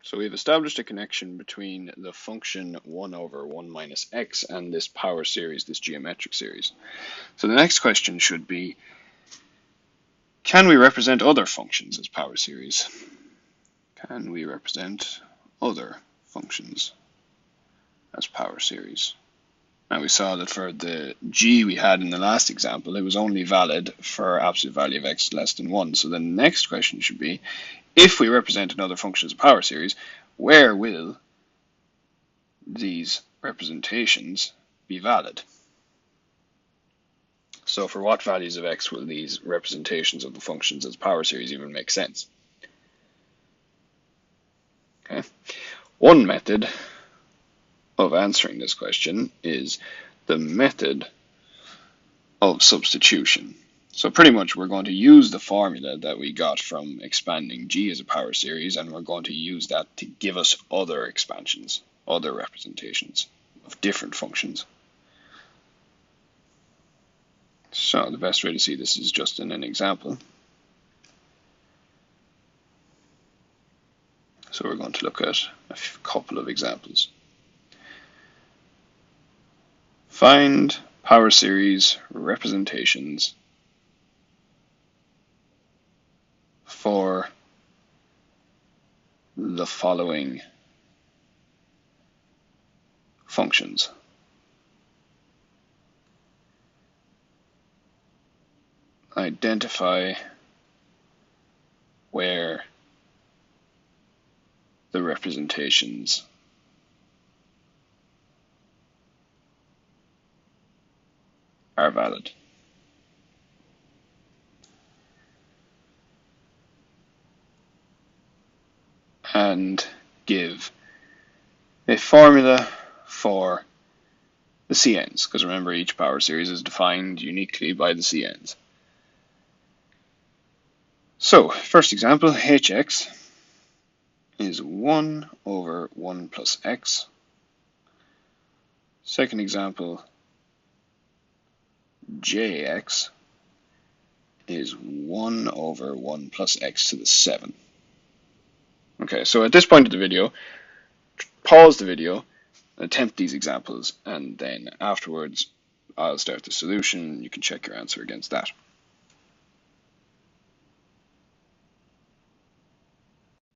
So we've established a connection between the function 1 over 1 minus x and this power series, this geometric series. So the next question should be, can we represent other functions as power series? Can we represent other functions as power series? Now we saw that for the g we had in the last example, it was only valid for absolute value of x less than 1. So the next question should be, if we represent another function as a power series, where will these representations be valid? So for what values of x will these representations of the functions as power series even make sense? Okay. One method of answering this question is the method of substitution. So pretty much we're going to use the formula that we got from expanding g as a power series, and we're going to use that to give us other expansions, other representations of different functions. So the best way to see this is just in an example. So we're going to look at a couple of examples. Find power series representations for the following functions. Identify where the representations are valid. And give a formula for the CNs, because remember each power series is defined uniquely by the CNs. So, first example, hx is 1 over 1 plus x. Second example, jx is 1 over 1 plus x to the 7. Okay, so at this point of the video, pause the video, attempt these examples, and then afterwards I'll start the solution. You can check your answer against that.